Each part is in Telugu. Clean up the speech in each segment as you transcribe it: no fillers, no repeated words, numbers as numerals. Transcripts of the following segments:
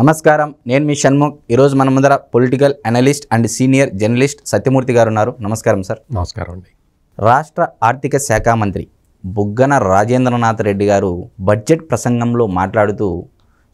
నమస్కారం, నేను మీ షణ్ముఖ్. ఈరోజు మన ముందర political analyst and senior journalist Satyamurthy గారు ఉన్నారు. నమస్కారం సార్. నమస్కారం అండి. రాష్ట్ర ఆర్థిక శాఖ మంత్రి బుగ్గన రాజేంద్రనాథ్ రెడ్డి గారు బడ్జెట్ ప్రసంగంలో మాట్లాడుతూ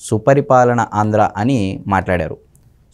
సుపరిపాలన ఆంధ్ర అని మాట్లాడారు.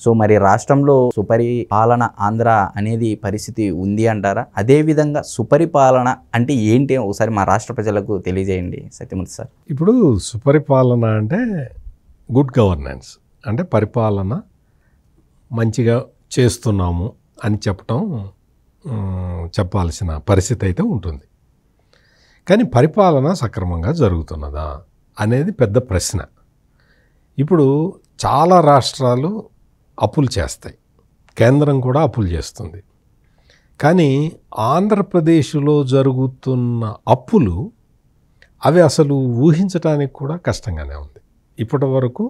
సో మరి రాష్ట్రంలో సుపరిపాలన ఆంధ్ర అనేది పరిస్థితి ఉంది అంటారా? అదేవిధంగా సుపరిపాలన అంటే ఏంటి ఒకసారి మా రాష్ట్ర ప్రజలకు తెలియజేయండి సత్యమూర్తి సార్. ఇప్పుడు సుపరిపాలన అంటే గుడ్ గవర్నెన్స్, అంటే పరిపాలన మంచిగా చేస్తున్నాము అని చెప్పాల్సిన పరిస్థితి అయితే ఉంటుంది. కానీ పరిపాలన సక్రమంగా జరుగుతున్నదా అనేది పెద్ద ప్రశ్న. ఇప్పుడు చాలా రాష్ట్రాలు అప్పులు చేస్తాయి, కేంద్రం కూడా అప్పులు చేస్తుంది. కానీ ఆంధ్రప్రదేశ్లో జరుగుతున్న అప్పులు అవి అసలు ఊహించడానికి కూడా కష్టంగానే ఉంది. ఇప్పటి వరకు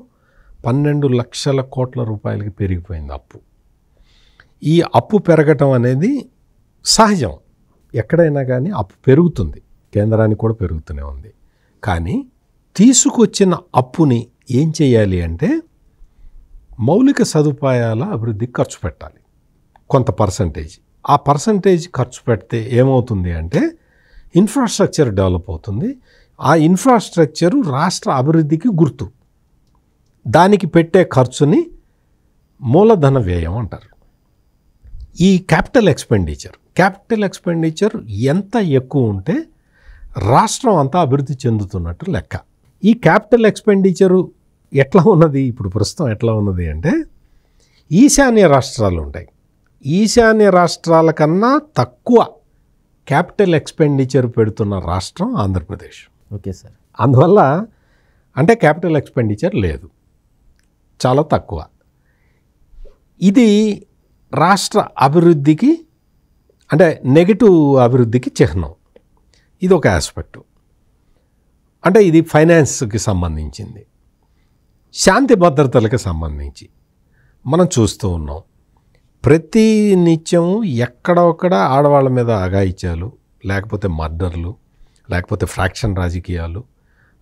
12 లక్షల కోట్ల రూపాయలకి పెరిగిపోయింది అప్పు. ఈ అప్పు పెరగటం అనేది సహజం, ఎక్కడైనా కానీ అప్పు పెరుగుతుంది, కేంద్రానికి కూడా పెరుగుతూనే ఉంది. కానీ తీసుకొచ్చిన అప్పుని ఏం చేయాలి అంటే మౌలిక సదుపాయాల అభివృద్ధికి ఖర్చు పెట్టాలి కొంత పర్సంటేజ్. ఆ పర్సంటేజ్ ఖర్చు పెడితే ఏమవుతుంది అంటే ఇన్ఫ్రాస్ట్రక్చర్ డెవలప్ అవుతుంది. ఆ ఇన్ఫ్రాస్ట్రక్చరు రాష్ట్ర అభివృద్ధికి గుర్తు. దానికి పెట్టే ఖర్చుని మూలధన వ్యయం అంటారు. ఈ క్యాపిటల్ ఎక్స్పెండిచర్ ఎంత ఎక్కువ ఉంటే రాష్ట్రం అంతా అభివృద్ధి చెందుతున్నట్టు లెక్క. ఈ క్యాపిటల్ ఎక్స్పెండిచరు ఎట్లా ఉన్నది, ఇప్పుడు ప్రస్తుతం ఎట్లా ఉన్నది అంటే ఈశాన్య రాష్ట్రాలు ఉంటాయి. ఈశాన్య రాష్ట్రాల కన్నా తక్కువ క్యాపిటల్ ఎక్స్పెండిచర్ పెడుతున్న రాష్ట్రం ఆంధ్రప్రదేశ్. Okay sir. అందువల్ల అంటే క్యాపిటల్ ఎక్స్పెండిచర్ లేదు, చాలా తక్కువ. ఇది రాష్ట్ర అభివృద్ధికి అంటే నెగటివ్ అభివృద్ధికి చిహ్నం. ఇది ఒక ఆస్పెక్టు. అంటే ఇది ఫైనాన్స్కి సంబంధించింది. శాంతి భద్రతలకు సంబంధించి మనం చూస్తూ ఉన్నాం. ప్రతి నిత్యం ఎక్కడొక్కడ ఆడవాళ్ళ మీద అఘాయిత్యాలు, లేకపోతే మర్డర్లు, లేకపోతే ఫ్రాక్షన్ రాజకీయాలు,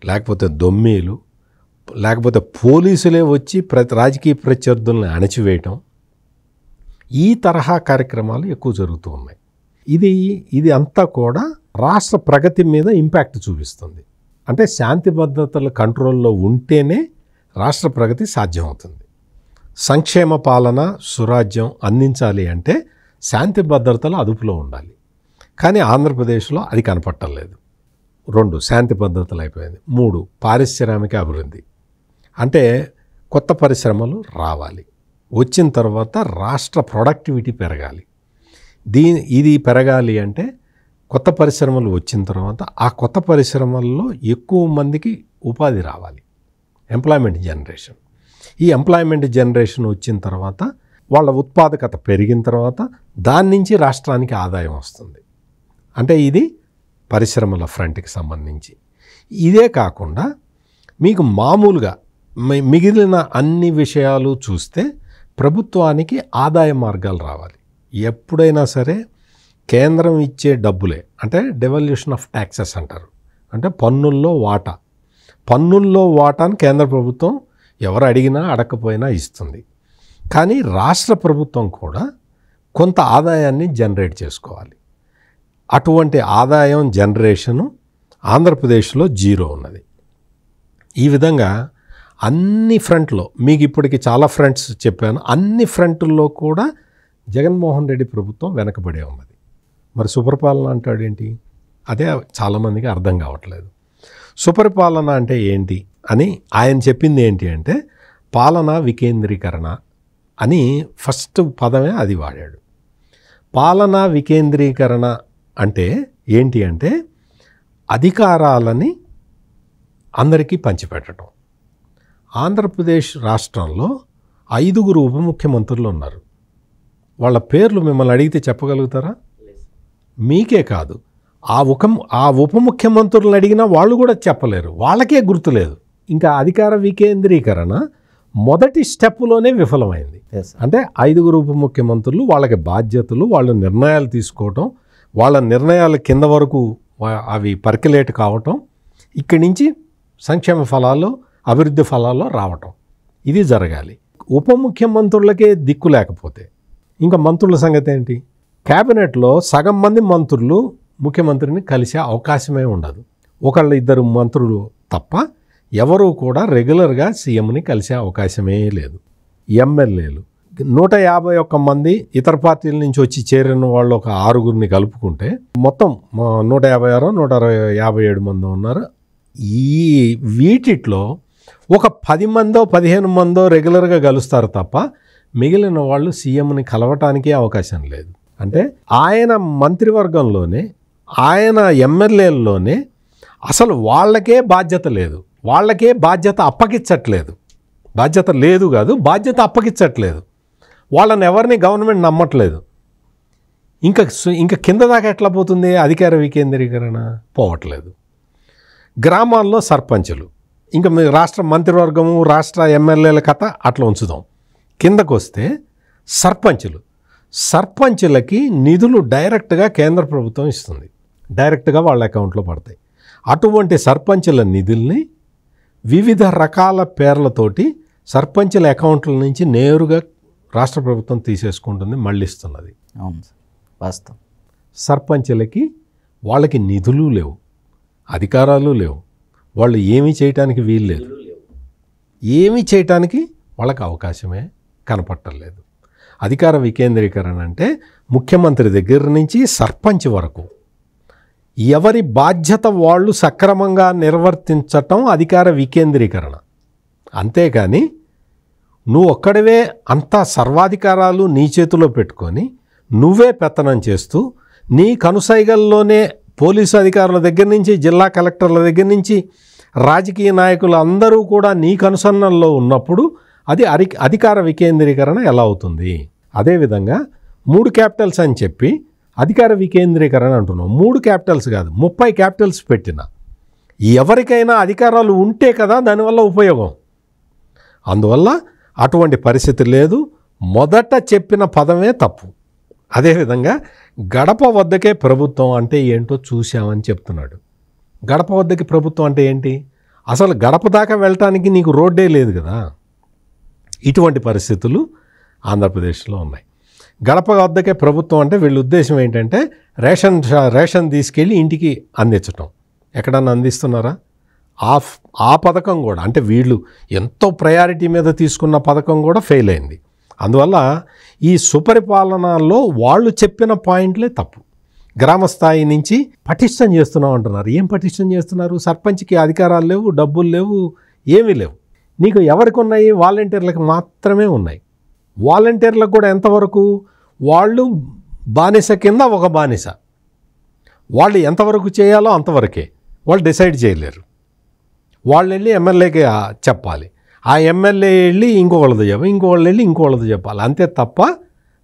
లేకపోతే దొమ్మీలు, లేకపోతే పోలీసులే వచ్చి రాజకీయ ప్రత్యర్థుల్ని అణచివేయటం, ఈ తరహా కార్యక్రమాలు ఎక్కువ జరుగుతూ ఉన్నాయి. ఇది అంతా కూడా రాష్ట్ర ప్రగతి మీద ఇంపాక్ట్ చూపిస్తుంది. అంటే శాంతి భద్రతల కంట్రోల్లో ఉంటేనే రాష్ట్ర ప్రగతి సాధ్యమవుతుంది. సంక్షేమ పాలన, సురాజ్యం అందించాలి అంటే శాంతి భద్రతలు అదుపులో ఉండాలి. కానీ ఆంధ్రప్రదేశ్లో అది కనపట్టలేదు. 2 శాంతి భద్రతలు అయిపోయింది. 3 పారిశ్రామిక అభివృద్ధి, అంటే కొత్త పరిశ్రమలు రావాలి. వచ్చిన తర్వాత రాష్ట్ర ప్రొడక్టివిటీ పెరగాలి. ఇది పెరగాలి అంటే కొత్త పరిశ్రమలు వచ్చిన తర్వాత ఆ కొత్త పరిశ్రమల్లో ఎక్కువ మందికి ఉపాధి రావాలి, ఎంప్లాయ్మెంట్ జనరేషన్. ఈ ఎంప్లాయ్మెంట్ జనరేషన్ వచ్చిన తర్వాత వాళ్ళ ఉత్పాదకత పెరిగిన తర్వాత దాని నుంచి రాష్ట్రానికి ఆదాయం వస్తుంది. అంటే ఇది పరిశ్రమల ఫ్రంట్కి సంబంధించి. ఇదే కాకుండా మీకు మామూలుగా మిగిలిన అన్ని విషయాలు చూస్తే ప్రభుత్వానికి ఆదాయ మార్గాలు రావాలి. ఎప్పుడైనా సరే కేంద్రం ఇచ్చే డబ్బులే, అంటే డెవల్యూషన్ ఆఫ్ ట్యాక్సెస్ అంటారు, అంటే పన్నుల్లో వాటాను కేంద్ర ప్రభుత్వం ఎవరు అడిగినా అడగకపోయినా ఇస్తుంది. కానీ రాష్ట్ర ప్రభుత్వం కూడా కొంత ఆదాయాన్ని జనరేట్ చేసుకోవాలి. అటువంటి ఆదాయం జనరేషను ఆంధ్రప్రదేశ్లో 0 ఉన్నది. ఈ విధంగా అన్ని ఫ్రంట్లో, మీకు ఇప్పటికి చాలా ఫ్రంట్స్ చెప్పాను, అన్ని ఫ్రంట్ల్లో కూడా జగన్మోహన్ రెడ్డి ప్రభుత్వం వెనకబడే ఉన్నది. మరి సుపరిపాలన అంటాడేంటి? అదే చాలామందికి అర్థం కావట్లేదు. సుపరిపాలన అంటే ఏంటి అని ఆయన చెప్పింది ఏంటి అంటే పాలనా వికేంద్రీకరణ అని ఫస్ట్ పదమే అది వాడాడు. పాలనా వికేంద్రీకరణ అంటే ఏంటి అంటే అధికారాలని అందరికీ పంచిపెట్టడం. ఆంధ్రప్రదేశ్ రాష్ట్రంలో 5 ఉప ముఖ్యమంత్రులు ఉన్నారు. వాళ్ళ పేర్లు మిమ్మల్ని అడిగితే చెప్పగలుగుతారా? మీకే కాదు, ఆ ఉప ముఖ్యమంత్రులను అడిగినా వాళ్ళు కూడా చెప్పలేరు, వాళ్ళకే గుర్తులేదు. ఇంకా అధికార వికేంద్రీకరణ మొదటి స్టెప్లోనే విఫలమైంది. అంటే 5 ఉప ముఖ్యమంత్రులు, వాళ్ళకి బాధ్యతలు, వాళ్ళ నిర్ణయాలు తీసుకోవటం, వాళ్ళ నిర్ణయాల కింద వరకు అవి పర్క్యులేట్ కావటం, ఇక్కడి నుంచి సంక్షేమ ఫలాలు, అభివృద్ధి ఫలాల్లో రావటం, ఇది జరగాలి. ఉప ముఖ్యమంత్రులకే దిక్కు లేకపోతే ఇంకా మంత్రుల సంగతి ఏంటి? క్యాబినెట్లో సగం మంది మంత్రులు ముఖ్యమంత్రిని కలిసే అవకాశమే ఉండదు. ఒకళ్ళు ఇద్దరు మంత్రులు తప్ప ఎవరూ కూడా రెగ్యులర్గా సీఎంని కలిసే అవకాశమే లేదు. ఎమ్మెల్యేలు 151 మంది ఇతర పార్టీల నుంచి వచ్చి చేరిన వాళ్ళు ఒక 6గురిని కలుపుకుంటే మొత్తం 156 157 మంది ఉన్నారు. ఈ వీటిలో ఒక 10 మందో 15 మందో రెగ్యులర్గా కలుస్తారు తప్ప మిగిలిన వాళ్ళు సీఎంని కలవటానికే అవకాశం లేదు. అంటే ఆయన మంత్రివర్గంలోనే ఆయన ఎమ్మెల్యేల్లోనే అసలు వాళ్ళకే బాధ్యత లేదు, వాళ్ళకే బాధ్యత అప్పగించట్లేదు. బాధ్యత లేదు కాదు, బాధ్యత అప్పగించట్లేదు. వాళ్ళని ఎవరిని గవర్నమెంట్ నమ్మట్లేదు. ఇంకా కింద దాకా ఎట్లా పోతుంది? అధికార వికేంద్రీకరణ పోవట్లేదు. గ్రామాల్లో సర్పంచులు, ఇంకా మీ రాష్ట్ర మంత్రివర్గము రాష్ట్ర ఎమ్మెల్యేల కథ అట్లా ఉంచుదాం. కిందకు వస్తే సర్పంచులకి నిధులు డైరెక్ట్గా కేంద్ర ప్రభుత్వం ఇస్తుంది, డైరెక్ట్గా వాళ్ళ అకౌంట్లో పడతాయి. అటువంటి సర్పంచుల నిధుల్ని వివిధ రకాల పేర్లతోటి సర్పంచుల అకౌంట్ల నుంచి నేరుగా రాష్ట్ర ప్రభుత్వం తీసేసుకుంటుంది, మళ్ళిస్తున్నది. అవును సార్, వాస్తవం. సర్పంచులకి వాళ్ళకి నిధులు లేవు, అధికారాలు లేవు, వాళ్ళు ఏమీ చేయటానికి వీలు లేదు, ఏమీ చేయటానికి వాళ్ళకి అవకాశమే కనపట్టలేదు. అధికార వికేంద్రీకరణ అంటే ముఖ్యమంత్రి దగ్గర నుంచి సర్పంచ్ వరకు ఎవరి బాధ్యత వాళ్ళు సక్రమంగా నిర్వర్తించటం అధికార వికేంద్రీకరణ. అంతేకాని నువ్వు ఒక్కడివే అంతా సర్వాధికారాలు నీ చేతిలో పెట్టుకొని నువ్వే పెత్తనం చేస్తూ నీ కనుసైగల్లోనే పోలీసు అధికారుల దగ్గర నుంచి జిల్లా కలెక్టర్ల దగ్గర నుంచి రాజకీయ నాయకులు అందరూ కూడా నీ కనుసన్నల్లో ఉన్నప్పుడు అది అధికార వికేంద్రీకరణ ఎలా అవుతుంది? అదేవిధంగా 3 క్యాపిటల్స్ అని చెప్పి అధికార వికేంద్రీకరణ అంటున్నాం. 3 క్యాపిటల్స్ కాదు, 30 క్యాపిటల్స్ పెట్టిన ఎవరికైనా అధికారాలు ఉంటే కదా దానివల్ల ఉపయోగం. అందువల్ల అటువంటి పరిస్థితి లేదు. మొదట చెప్పిన పదమే తప్పు. అదేవిధంగా గడప వద్దకే ప్రభుత్వం అంటే ఏంటో చూసామని చెప్తున్నాడు. గడప వద్దకి ప్రభుత్వం అంటే ఏంటి? అసలు గడప దాకా వెళ్ళటానికి నీకు రోడ్డే లేదు కదా. ఇటువంటి పరిస్థితులు ఆంధ్రప్రదేశ్లో ఉన్నాయి. గడప వద్దకే ప్రభుత్వం అంటే వీళ్ళ ఉద్దేశం ఏంటంటే రేషన్ తీసుకెళ్ళి ఇంటికి అందించటం. ఎక్కడన్నా అందిస్తున్నారా? ఆ పథకం కూడా అంటే వీళ్ళు ఎంతో ప్రయారిటీ మీద తీసుకున్న పథకం కూడా ఫెయిల్ అయింది. అందువల్ల ఈ సుపరిపాలనలో వాళ్ళు చెప్పిన పాయింట్లే తప్పు. గ్రామ స్థాయి నుంచి పటిష్టం చేస్తున్నాం అంటున్నారు. ఏం పటిష్టం చేస్తున్నారు? సర్పంచ్కి అధికారాలు లేవు, డబ్బులు లేవు, ఏమీ లేవు. నీకు ఎవరికి ఉన్నాయి? వాలంటీర్లకు మాత్రమే ఉన్నాయి. వాలంటీర్లకు కూడా ఎంతవరకు? వాళ్ళు బానిస కింద ఒక బానిస. వాళ్ళు ఎంతవరకు చేయాలో అంతవరకే, వాళ్ళు డిసైడ్ చేయలేరు. వాళ్ళు వెళ్ళి ఎమ్మెల్యేకి చెప్పాలి, ఆ ఎమ్మెల్యే వెళ్ళి ఇంకొకళ్ళది చెప్పాలి, ఇంకోళ్ళు వెళ్ళి ఇంకోళ్ళది చెప్పాలి. అంతే తప్ప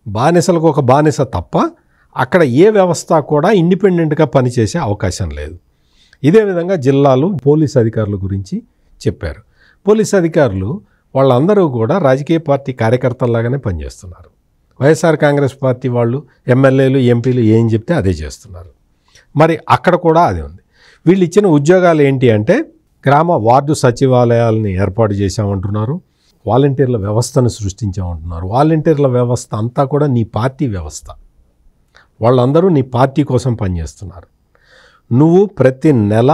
బానిసలకు ఒక బానిస తప్ప అక్కడ ఏ వ్యవస్థ కూడా ఇండిపెండెంట్గా పనిచేసే అవకాశం లేదు. ఇదే విధంగా జిల్లాలు పోలీస్ అధికారుల గురించి చెప్పారు. పోలీస్ అధికారులు వాళ్ళందరూ కూడా రాజకీయ పార్టీ కార్యకర్తల్లాగానే పనిచేస్తున్నారు. వైఎస్ఆర్ కాంగ్రెస్ పార్టీ వాళ్ళు ఎమ్మెల్యేలు ఎంపీలు ఏం చెప్తే అదే చేస్తున్నారు. మరి అక్కడ కూడా అదే ఉంది. వీళ్ళు ఇచ్చిన ఉద్యోగాలు ఏంటి అంటే గ్రామ వార్డు సచివాలయాలని ఏర్పాటు చేశామంటున్నారు, వాలంటీర్ల వ్యవస్థను సృష్టించామంటున్నారు. వాలంటీర్ల వ్యవస్థ అంతా కూడా నీ పార్టీ వ్యవస్థ. వాళ్ళందరూ నీ పార్టీ కోసం పనిచేస్తున్నారు. నువ్వు ప్రతి నెల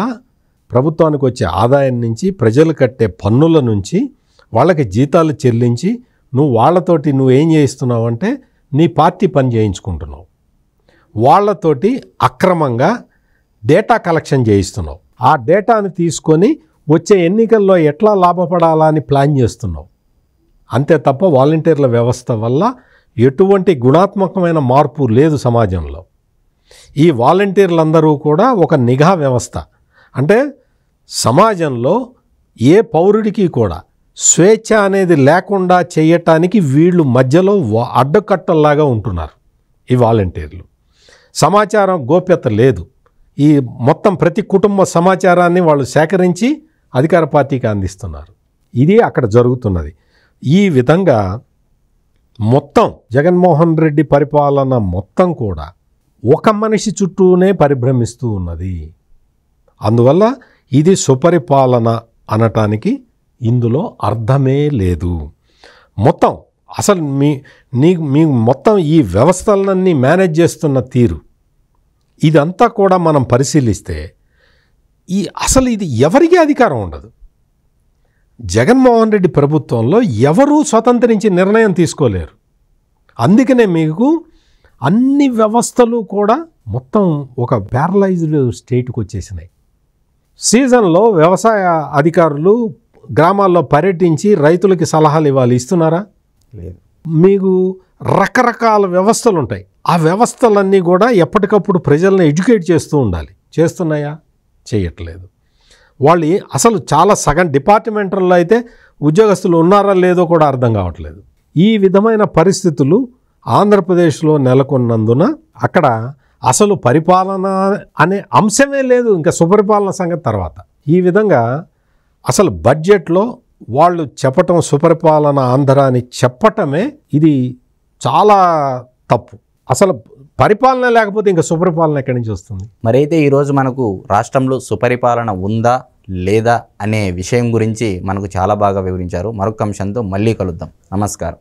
ప్రభుత్వానికి వచ్చే ఆదాయం నుంచి, ప్రజలు కట్టే పన్నుల నుంచి వాళ్ళకి జీతాలు చెల్లించి వాళ్ళతోటి నువ్వేం చేయిస్తున్నావు అంటే నీ పార్టీ పని చేయించుకుంటున్నావు. వాళ్ళతోటి అక్రమంగా డేటా కలెక్షన్ చేయిస్తున్నావు. ఆ డేటాను తీసుకొని వచ్చే ఎన్నికల్లో ఎట్లా లాభపడాలా అని ప్లాన్ చేస్తున్నావు. అంతే తప్ప వాలంటీర్ల వ్యవస్థ వల్ల ఎటువంటి గుణాత్మకమైన మార్పు లేదు సమాజంలో. ఈ వాలంటీర్లందరూ కూడా ఒక నిఘా వ్యవస్థ. అంటే సమాజంలో ఏ పౌరుడికి కూడా స్వేచ్ఛ అనేది లేకుండా చేయటానికి వీళ్ళు మధ్యలో అడ్డకట్టల్లాగా ఉంటున్నారు ఈ వాలంటీర్లు. సమాచారం గోప్యత లేదు. ఈ మొత్తం ప్రతి కుటుంబ సమాచారాన్ని వాళ్ళు సేకరించి అధికార పార్టీకి అందిస్తున్నారు. ఇది అక్కడ జరుగుతున్నది. ఈ విధంగా మొత్తం జగన్మోహన్ రెడ్డి పరిపాలన మొత్తం కూడా ఒక మనిషి చుట్టూనే పరిభ్రమిస్తూ ఉన్నది. అందువల్ల ఇది సుపరిపాలన అనటానికి ఇందులో అర్థమే లేదు. మొత్తం అసలు మీ మొత్తం ఈ వ్యవస్థలన్నీ మేనేజ్ చేస్తున్న తీరు ఇదంతా కూడా మనం పరిశీలిస్తే అసలు ఇది ఎవరికీ అధికారం ఉండదు. జగన్మోహన్ రెడ్డి ప్రభుత్వంలో ఎవరూ స్వతంత్రించి నిర్ణయం తీసుకోలేరు. అందుకనే మీకు అన్ని వ్యవస్థలు కూడా మొత్తం ఒక ప్యారలైజ్డ్ స్టేట్కి వచ్చేసినాయి. సీజన్లో వ్యవసాయ అధికారులు గ్రామాల్లో పర్యటించి రైతులకి సలహాలు ఇస్తున్నారా? లేదు. మీకు రకరకాల వ్యవస్థలు ఉంటాయి. ఆ వ్యవస్థలన్నీ కూడా ఎప్పటికప్పుడు ప్రజలను ఎడ్యుకేట్ చేస్తూ ఉండాలి. చేస్తున్నాయా? చేయట్లేదు. వాళ్ళు అసలు చాలా సగం డిపార్ట్మెంట్లో అయితే ఉద్యోగస్తులు ఉన్నారా లేదో కూడా అర్థం కావట్లేదు. ఈ విధమైన పరిస్థితులు ఆంధ్రప్రదేశ్లో నెలకొన్నందున అక్కడ అసలు పరిపాలన అనే అంశమే లేదు. ఇంకా సుపరిపాలన సంగతి తర్వాత. ఈ విధంగా అసలు బడ్జెట్లో వాళ్ళు చెప్పటం సుపరిపాలన ఆంధ్ర అని చెప్పటమే ఇది చాలా తప్పు. అసలు పరిపాలన లేకపోతే ఇంకా సుపరిపాలన ఎక్కడి నుంచి వస్తుంది? మరైతే ఈరోజు మనకు రాష్ట్రంలో సుపరిపాలన ఉందా లేదా అనే విషయం గురించి మనకు చాలా బాగా వివరించారు. మరొక అంశంతో మళ్ళీ కలుద్దాం. నమస్కారం.